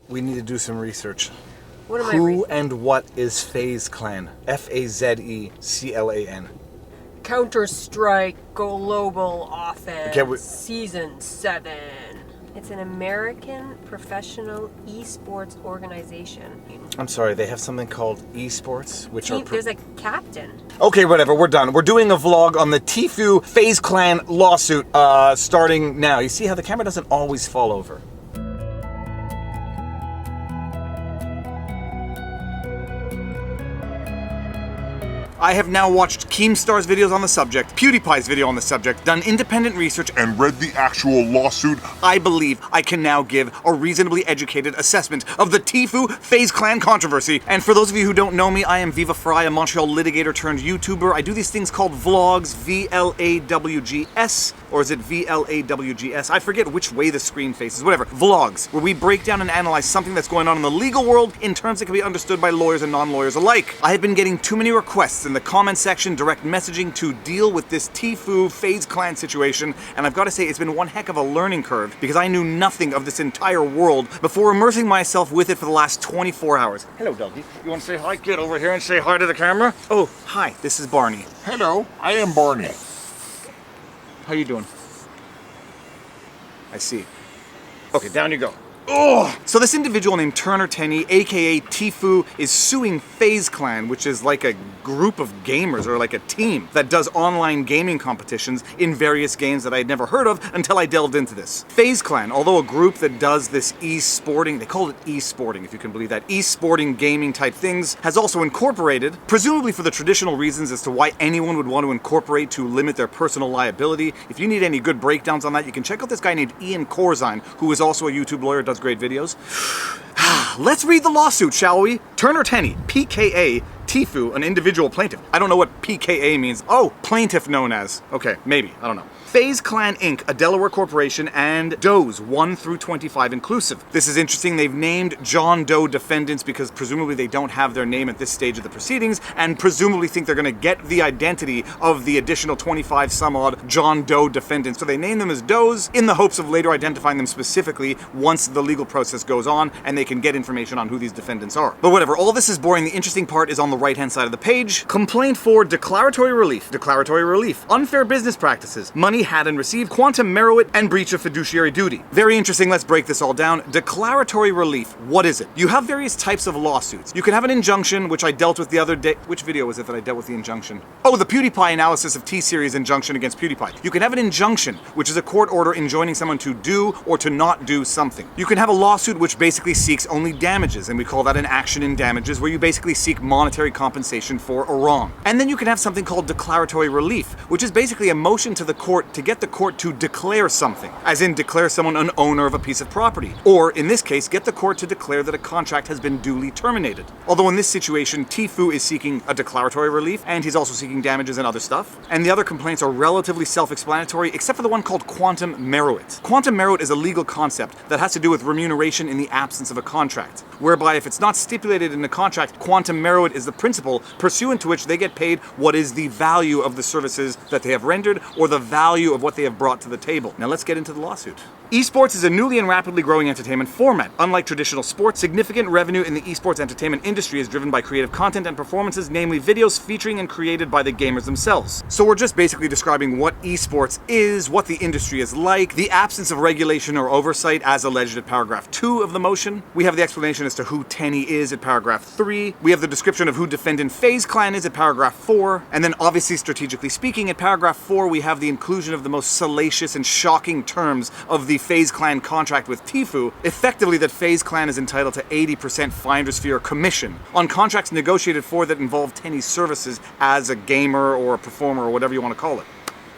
We need to do some research. What am I Who reading? and what is FaZe Clan? FaZe-Clan. Counter-Strike Global Offense, Okay, Season 7. It's an American professional esports organization. I'm sorry, they have something called esports, which are... There's a captain. Okay, whatever, we're done. We're doing a vlog on the TFUE FaZe Clan lawsuit starting now. You see how the camera doesn't always fall over? I have now watched Keemstar's videos on the subject, PewDiePie's video on the subject, done independent research, and read the actual lawsuit. I believe I can now give a reasonably educated assessment of the TFUE FaZe Clan controversy. And for those of you who don't know me, I am Viva Frei, a Montreal litigator turned YouTuber. I do these things called vlogs, VLAWGS, or is it VLAWGS? I forget which way the screen faces, whatever. Vlogs, where we break down and analyze something that's going on in the legal world in terms that can be understood by lawyers and non-lawyers alike. I have been getting too many requests in the comment section, direct messaging to deal with this TFUE FaZe Clan situation, and I've got to say it's been one heck of a learning curve because I knew nothing of this entire world before immersing myself with it for the last 24 hours. Hello, doggy. You want to say hi? Get over here and say hi to the camera. Oh, hi. This is Barney. Hello, I am Barney. How you doing? I see. Okay, down you go. Oh! So this individual named Turner Tenney, aka TFUE, is suing FaZe Clan, which is like a group of gamers, or like a team, that does online gaming competitions in various games that I had never heard of until I delved into this. FaZe Clan, although a group that does this e-sporting, they call it e-sporting if you can believe that, e-sporting gaming type things, has also incorporated, presumably for the traditional reasons as to why anyone would want to incorporate to limit their personal liability. If you need any good breakdowns on that, you can check out this guy named Ian Corzine, who is also a YouTube lawyer, does great videos. Let's read the lawsuit, shall we? Turner Tenney, PKA, TFUE, an individual plaintiff. I don't know what PKA means. Oh, plaintiff known as. Okay, maybe. I don't know. FaZe Clan Inc., a Delaware corporation, and Does 1 through 25 inclusive. This is interesting. They've named John Doe defendants because presumably they don't have their name at this stage of the proceedings and presumably think they're going to get the identity of the additional 25 some odd John Doe defendants. So they name them as Does in the hopes of later identifying them specifically once the legal process goes on and they can get information on who these defendants are. But whatever, all this is boring. The interesting part is on the right-hand side of the page. Complaint for declaratory relief. Declaratory relief. Unfair business practices. Money had and received, quantum meruit, and breach of fiduciary duty. Very interesting, let's break this all down. Declaratory relief, what is it? You have various types of lawsuits. You can have an injunction, which I dealt with the other day. Which video was it that I dealt with the injunction? Oh, the PewDiePie analysis of T-Series injunction against PewDiePie. You can have an injunction, which is a court order enjoining someone to do or to not do something. You can have a lawsuit which basically seeks only damages, and we call that an action in damages, where you basically seek monetary compensation for a wrong. And then you can have something called declaratory relief, which is basically a motion to the court to get the court to declare something, as in declare someone an owner of a piece of property, or in this case, get the court to declare that a contract has been duly terminated. Although in this situation, TFUE is seeking a declaratory relief, and he's also seeking damages and other stuff, and the other complaints are relatively self-explanatory, except for the one called quantum meruit. Quantum meruit is a legal concept that has to do with remuneration in the absence of a contract, whereby if it's not stipulated in the contract, quantum meruit is the principle pursuant to which they get paid what is the value of the services that they have rendered, or the value of what they have brought to the table. Now let's get into the lawsuit. Esports is a newly and rapidly growing entertainment format. Unlike traditional sports, significant revenue in the esports entertainment industry is driven by creative content and performances, namely videos featuring and created by the gamers themselves. So we're just basically describing what esports is, what the industry is like, the absence of regulation or oversight as alleged at paragraph 2 of the motion. We have the explanation as to who Tenney is at paragraph 3. We have the description of who defendant FaZe Clan is at paragraph 4. And then obviously strategically speaking, at paragraph 4 we have the inclusion of the most salacious and shocking terms of the FaZe Clan contract with TFUE, effectively that FaZe Clan is entitled to 80% finder's fee or commission on contracts negotiated for that involve Tenney's services as a gamer or a performer or whatever you want to call it.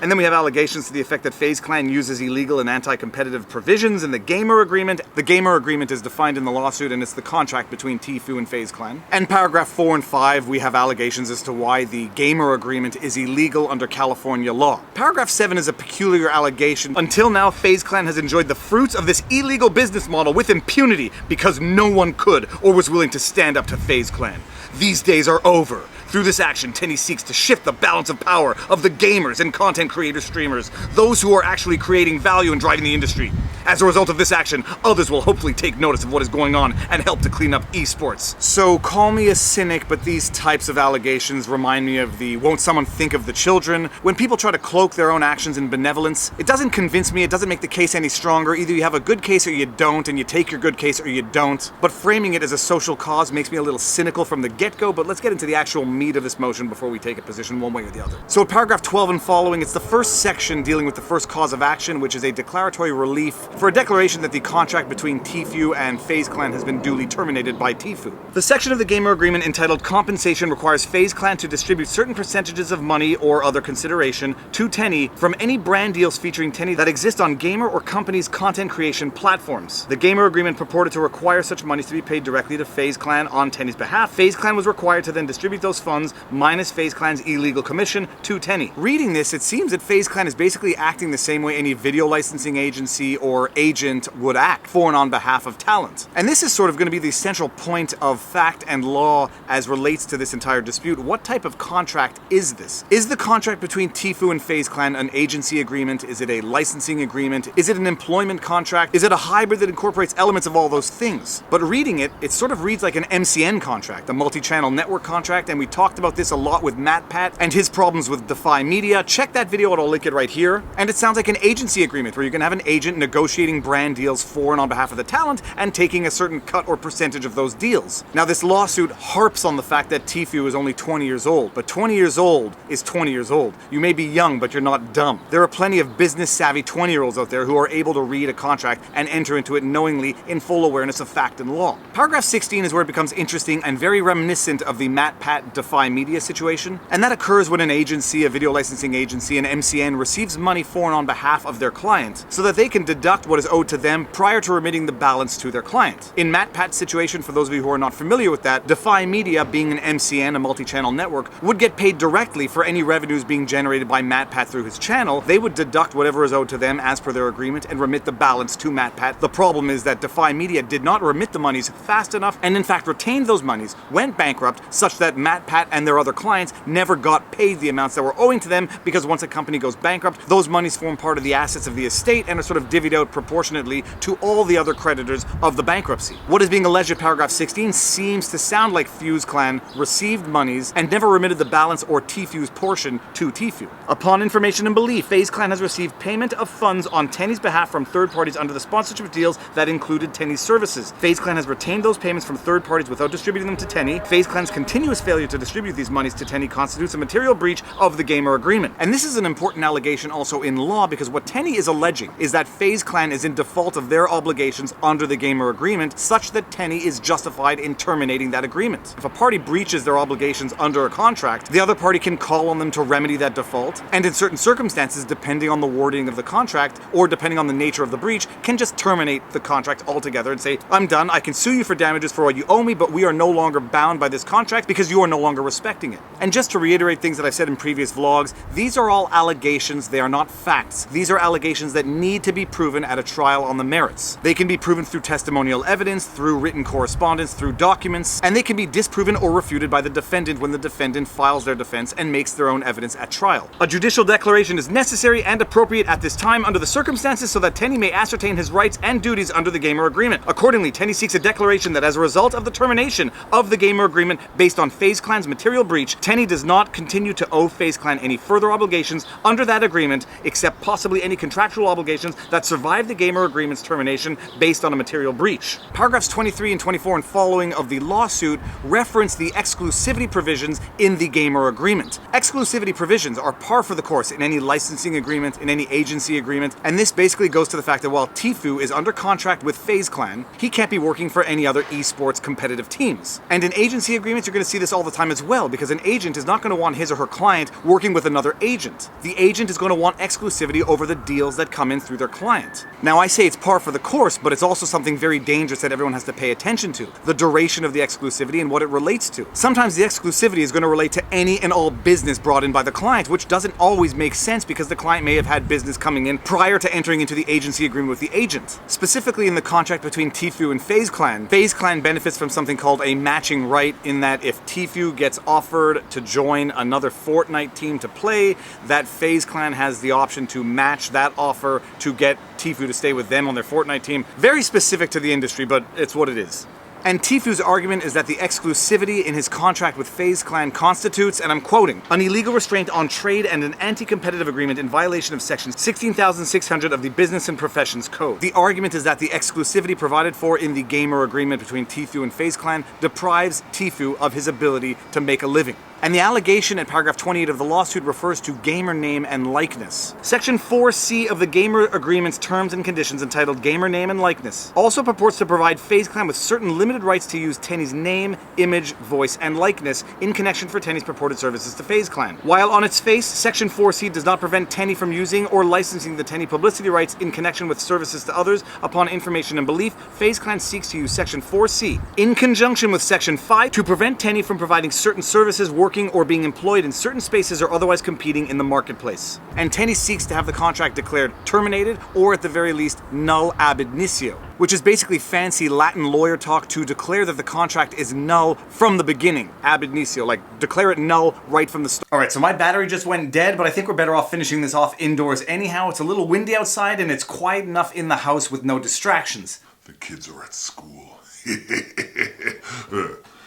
And then we have allegations to the effect that FaZe Clan uses illegal and anti-competitive provisions in the gamer agreement. The gamer agreement is defined in the lawsuit, and it's the contract between TFUE and FaZe Clan. And paragraph 4 and 5, we have allegations as to why the gamer agreement is illegal under California law. Paragraph 7 is a peculiar allegation. Until now, FaZe Clan has enjoyed the fruits of this illegal business model with impunity because no one could or was willing to stand up to FaZe Clan. These days are over. Through this action, TFUE seeks to shift the balance of power of the gamers and content creator streamers, those who are actually creating value and driving the industry. As a result of this action, others will hopefully take notice of what is going on and help to clean up esports. So call me a cynic, but these types of allegations remind me of the "won't someone think of the children?" When people try to cloak their own actions in benevolence, it doesn't convince me, it doesn't make the case any stronger. Either you have a good case or you don't, and you take your good case or you don't. But framing it as a social cause makes me a little cynical from the get-go, but let's get into the actual meat of this motion before we take a position one way or the other. So at paragraph 12 and following, it's the first section dealing with the first cause of action, which is a declaratory relief for a declaration that the contract between TFUE and FaZe Clan has been duly terminated by TFUE. The section of the gamer agreement entitled Compensation requires FaZe Clan to distribute certain percentages of money or other consideration to TFUE from any brand deals featuring TFUE that exist on gamer or company's content creation platforms. The gamer agreement purported to require such monies to be paid directly to FaZe Clan on TFUE's behalf. FaZe Clan was required to then distribute those funds minus FaZe Clan's illegal commission to TFUE. Reading this, it seems that FaZe Clan is basically acting the same way any video licensing agency or agent would act for and on behalf of talent. And this is sort of going to be the central point of fact and law as relates to this entire dispute. What type of contract is this? Is the contract between TFUE and FaZe Clan an agency agreement? Is it a licensing agreement? Is it an employment contract? Is it a hybrid that incorporates elements of all those things? But reading it, it sort of reads like an MCN contract, a multi-channel network contract, and we talked about this a lot with MatPat and his problems with Defy Media. Check that video out, I'll link it right here. And it sounds like an agency agreement where you're going to have an agent negotiating brand deals for and on behalf of the talent and taking a certain cut or percentage of those deals. Now this lawsuit harps on the fact that TFUE is only 20 years old, but 20 years old is 20 years old. You may be young, but you're not dumb. There are plenty of business savvy 20-year-olds out there who are able to read a contract and enter into it knowingly in full awareness of fact and law. Paragraph 16 is where it becomes interesting and very reminiscent of the MatPat Defy Media situation, and that occurs when an agency, a video licensing agency, an MCN, receives money for and on behalf of their client so that they can deduct what is owed to them prior to remitting the balance to their client. In MatPat's situation, for those of you who are not familiar with that, Defy Media, being an MCN, a multi-channel network, would get paid directly for any revenues being generated by MatPat through his channel. They would deduct whatever is owed to them as per their agreement and remit the balance to MatPat. The problem is that Defy Media did not remit the monies fast enough and in fact retained those monies, went bankrupt, such that MatPat and their other clients never got paid the amounts that were owing to them, because once a company goes bankrupt, those monies form part of the assets of the estate and are sort of divvied out proportionately to all the other creditors of the bankruptcy. What is being alleged at paragraph 16 seems to sound like FaZe Clan received monies and never remitted the balance or TFUE's portion to TFUE. Upon information and belief, FaZe Clan has received payment of funds on TFUE's behalf from third parties under the sponsorship deals that included TFUE's services. FaZe Clan has retained those payments from third parties without distributing them to TFUE. FaZe Clan's continuous failure to distribute these monies to TFUE constitutes a material breach of the gamer agreement. And this is an important allegation also in law, because what TFUE is alleging is that FaZe Clan is in default of their obligations under the gamer agreement, such that TFUE is justified in terminating that agreement. If a party breaches their obligations under a contract, the other party can call on them to remedy that default, and in certain circumstances, depending on the wording of the contract or depending on the nature of the breach, can just terminate the contract altogether and say, I'm done, I can sue you for damages for what you owe me, but we are no longer bound by this contract because you are no longer respecting it. And just to reiterate things that I've said in previous vlogs, these are all allegations, they are not facts. These are allegations that need to be proven at a trial on the merits. They can be proven through testimonial evidence, through written correspondence, through documents, and they can be disproven or refuted by the defendant when the defendant files their defense and makes their own evidence at trial. A judicial declaration is necessary and appropriate at this time under the circumstances so that TFUE may ascertain his rights and duties under the gamer agreement. Accordingly, TFUE seeks a declaration that as a result of the termination of the gamer agreement based on FaZe Clan's material breach, TFUE does not continue to owe FaZe Clan any further obligations under that agreement, except possibly any contractual obligations that survive the gamer agreement's termination based on a material breach. Paragraphs 23 and 24 and following of the lawsuit reference the exclusivity provisions in the gamer agreement. Exclusivity provisions are par for the course in any licensing agreement, in any agency agreement, and this basically goes to the fact that while TFUE is under contract with FaZe Clan, he can't be working for any other esports competitive teams. And in agency agreements, you're going to see this all the time as well, because an agent is not going to want his or her client working with another agent. The agent is going to want exclusivity over the deals that come in through their client. Now, I say it's par for the course, but it's also something very dangerous that everyone has to pay attention to: the duration of the exclusivity and what it relates to. Sometimes the exclusivity is going to relate to any and all business brought in by the client, which doesn't always make sense because the client may have had business coming in prior to entering into the agency agreement with the agent. Specifically in the contract between TFUE and FaZe Clan benefits from something called a matching right, in that if TFUE gets offered to join another Fortnite team to play, that FaZe Clan has the option to match that offer to get TFUE to stay with them on their Fortnite team. Very specific to the industry, but it's what it is. And TFUE's argument is that the exclusivity in his contract with FaZe Clan constitutes, and I'm quoting, an illegal restraint on trade and an anti-competitive agreement in violation of section 16,600 of the Business and Professions Code. The argument is that the exclusivity provided for in the gamer agreement between TFUE and FaZe Clan deprives TFUE of his ability to make a living. And the allegation at paragraph 28 of the lawsuit refers to gamer name and likeness. Section 4C of the gamer agreement's terms and conditions, entitled Gamer Name and Likeness, also purports to provide FaZe Clan with certain limited rights to use Tenny's name, image, voice, and likeness in connection for Tenny's purported services to FaZe Clan. While on its face, Section 4C does not prevent Tenny from using or licensing the Tenny publicity rights in connection with services to others upon information and belief, FaZe Clan seeks to use Section 4C in conjunction with Section 5 to prevent Tenny from providing certain services, working or being employed in certain spaces or otherwise competing in the marketplace. And Tenny seeks to have the contract declared terminated or at the very least null ab initio, which is basically fancy Latin lawyer talk to declare that the contract is null from the beginning. Ab initio, like declare it null right from the start. Alright, so my battery just went dead, but I think we're better off finishing this off indoors anyhow. It's a little windy outside and it's quiet enough in the house with no distractions. The kids are at school.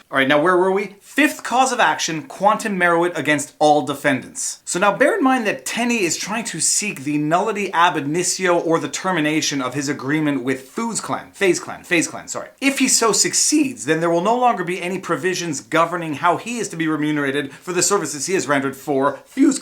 Alright, now where were we? Fifth cause of action, quantum Meruit against all defendants. So now bear in mind that Tenny is trying to seek the nullity ab initio or the termination of his agreement with FaZe Clan. If he so succeeds, then there will no longer be any provisions governing how he is to be remunerated for the services he has rendered for FaZe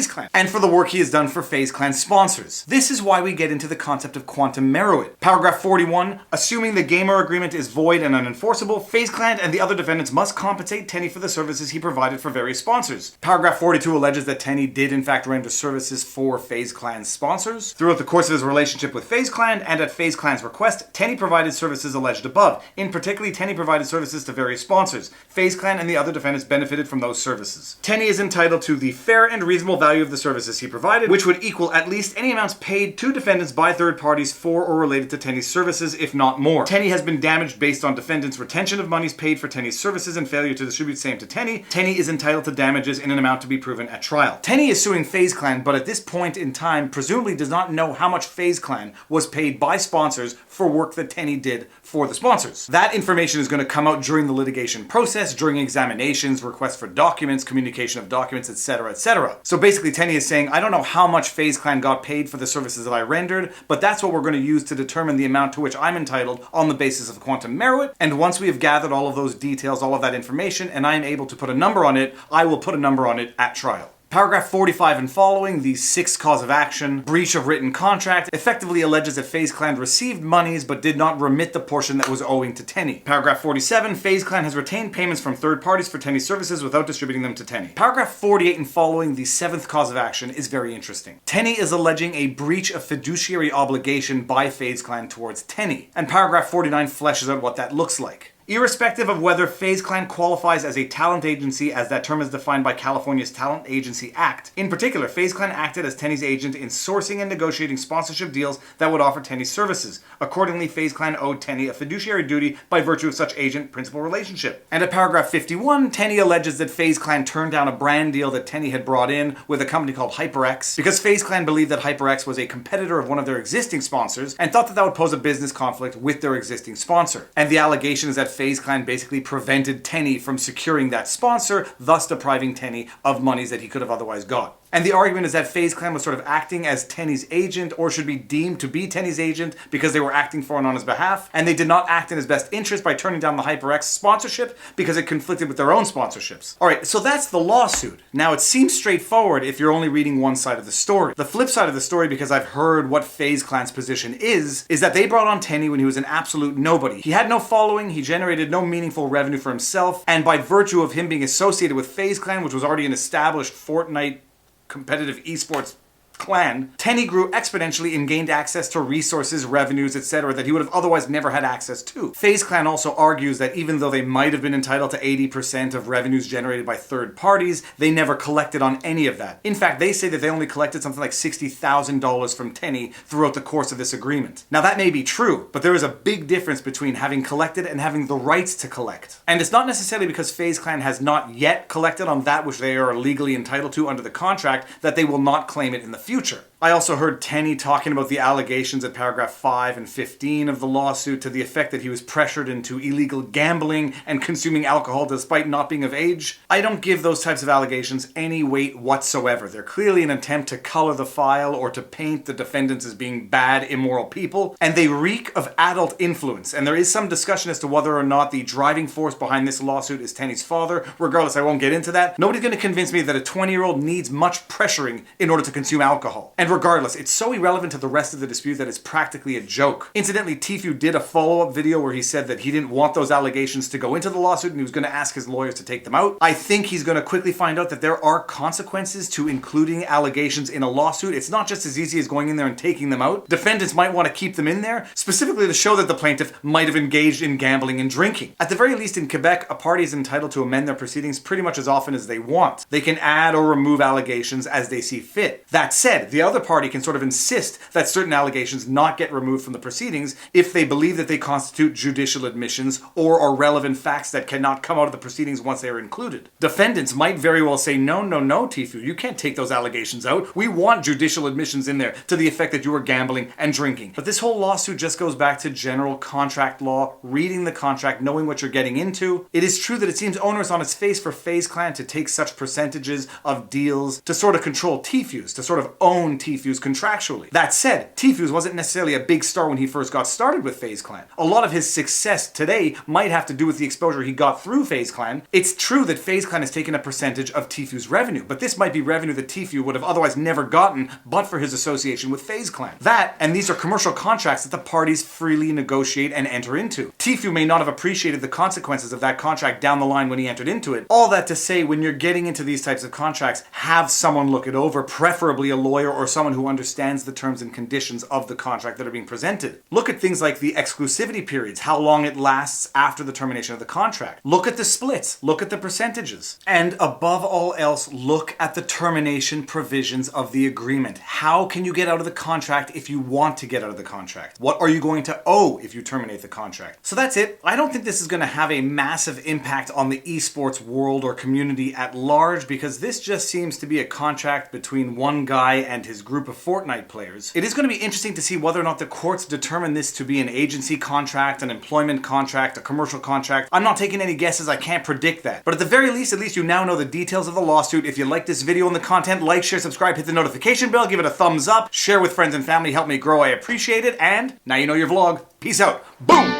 Clan, and for the work he has done for FaZe Clan sponsors. This is why we get into the concept of quantum Meruit. Paragraph 41, assuming the gamer agreement is void and unenforceable, FaZe Clan and the other defendants must compensate Tenny for the services he provided for various sponsors. Paragraph 42 alleges that Tenny did in fact render services for FaZe Clan's sponsors. Throughout the course of his relationship with FaZe Clan and at FaZe Clan's request, Tenny provided services alleged above. In particular, Tenny provided services to various sponsors. FaZe Clan and the other defendants benefited from those services. Tenny is entitled to the fair and reasonable value of the services he provided, which would equal at least any amounts paid to defendants by third parties for or related to Tenny's services, if not more. Tenny has been damaged based on defendants' retention of monies paid for Tenny's services and failure to distribute same to Tenny. Tenny is entitled to damages in an amount to be proven at trial. Tenny is suing FaZe Clan, but at this point in time presumably does not know how much FaZe Clan was paid by sponsors for work that Tenny did for the sponsors. That information is going to come out during the litigation process, during examinations, requests for documents, communication of documents, etc., etc. So basically Tenny is saying, I don't know how much FaZe Clan got paid for the services that I rendered, but that's what we're going to use to determine the amount to which I'm entitled on the basis of quantum Meruit. And once we have gathered all of those details, all of that information, and I am able to put a number on it, I will put a number on it at trial. Paragraph 45 and following, the sixth cause of action, breach of written contract, effectively alleges that FaZe Clan received monies but did not remit the portion that was owing to Tenny. Paragraph 47, FaZe Clan has retained payments from third parties for Tenny's services without distributing them to Tenny. Paragraph 48 and following, the seventh cause of action, is very interesting. Tenny is alleging a breach of fiduciary obligation by FaZe Clan towards Tenny, and paragraph 49 fleshes out what that looks like. Irrespective of whether FaZe Clan qualifies as a talent agency, as that term is defined by California's Talent Agency Act. In particular, FaZe Clan acted as Tenny's agent in sourcing and negotiating sponsorship deals that would offer Tenny's services. Accordingly, FaZe Clan owed Tenny a fiduciary duty by virtue of such agent-principal relationship. And at paragraph 51, Tenny alleges that FaZe Clan turned down a brand deal that Tenny had brought in with a company called HyperX because FaZe Clan believed that HyperX was a competitor of one of their existing sponsors and thought that that would pose a business conflict with their existing sponsor. And the allegation is that FaZe Clan basically prevented Tenny from securing that sponsor, thus depriving Tenny of monies that he could have otherwise got. And the argument is that FaZe Clan was sort of acting as Tenny's agent, or should be deemed to be Tenny's agent, because they were acting for and on his behalf, and they did not act in his best interest by turning down the HyperX sponsorship because it conflicted with their own sponsorships. Alright, so that's the lawsuit. Now it seems straightforward if you're only reading one side of the story. The flip side of the story, because I've heard what FaZe Clan's position is that they brought on Tenny when he was an absolute nobody. He had no following, he generated no meaningful revenue for himself, and by virtue of him being associated with FaZe Clan, which was already an established Fortnite competitive esports clan, Tenny grew exponentially and gained access to resources, revenues, etc. that he would have otherwise never had access to. FaZe Clan also argues that even though they might have been entitled to 80% of revenues generated by third parties, they never collected on any of that. In fact, they say that they only collected something like $60,000 from Tenny throughout the course of this agreement. Now that may be true, but there is a big difference between having collected and having the rights to collect. And it's not necessarily because FaZe Clan has not yet collected on that which they are legally entitled to under the contract that they will not claim it in the future. I also heard Tenny talking about the allegations at paragraph 5 and 15 of the lawsuit to the effect that he was pressured into illegal gambling and consuming alcohol despite not being of age. I don't give those types of allegations any weight whatsoever. They're clearly an attempt to color the file or to paint the defendants as being bad, immoral people, and they reek of adult influence. And there is some discussion as to whether or not the driving force behind this lawsuit is Tenny's father. Regardless, I won't get into that. Nobody's going to convince me that a 20-year-old needs much pressuring in order to consume alcohol. And regardless, it's so irrelevant to the rest of the dispute that it's practically a joke. Incidentally, TFUE did a follow-up video where he said that he didn't want those allegations to go into the lawsuit and he was going to ask his lawyers to take them out. I think he's going to quickly find out that there are consequences to including allegations in a lawsuit. It's not just as easy as going in there and taking them out. Defendants might want to keep them in there, specifically to show that the plaintiff might have engaged in gambling and drinking. At the very least in Quebec, a party is entitled to amend their proceedings pretty much as often as they want. They can add or remove allegations as they see fit. That said, the other party can sort of insist that certain allegations not get removed from the proceedings if they believe that they constitute judicial admissions or are relevant facts that cannot come out of the proceedings once they are included. Defendants might very well say, no, TFUE, you can't take those allegations out. We want judicial admissions in there to the effect that you were gambling and drinking. But this whole lawsuit just goes back to general contract law, reading the contract, knowing what you're getting into. It is true that it seems onerous on its face for FaZe Clan to take such percentages of deals to sort of control TFUEs, to sort of own TFUEs contractually. That said, TFUEs wasn't necessarily a big star when he first got started with FaZe Clan. A lot of his success today might have to do with the exposure he got through FaZe Clan. It's true that FaZe Clan has taken a percentage of TFUE's revenue, but this might be revenue that TFUE would have otherwise never gotten but for his association with FaZe Clan. That, and these are commercial contracts that the parties freely negotiate and enter into. TFUE may not have appreciated the consequences of that contract down the line when he entered into it. All that to say, when you're getting into these types of contracts, have someone look it over, preferably a lawyer or someone who understands the terms and conditions of the contract that are being presented. Look at things like the exclusivity periods, how long it lasts after the termination of the contract. Look at the splits, look at the percentages. And above all else, look at the termination provisions of the agreement. How can you get out of the contract if you want to get out of the contract? What are you going to owe if you terminate the contract? So that's it. I don't think this is going to have a massive impact on the esports world or community at large because this just seems to be a contract between one guy and his group of Fortnite players. It is going to be interesting to see whether or not the courts determine this to be an agency contract, an employment contract, a commercial contract. I'm not taking any guesses, I can't predict that. But at the very least, at least you now know the details of the lawsuit. If you like this video and the content, like, share, subscribe, hit the notification bell, give it a thumbs up, share with friends and family, help me grow, I appreciate it, and now you know your vlog. Peace out. Boom!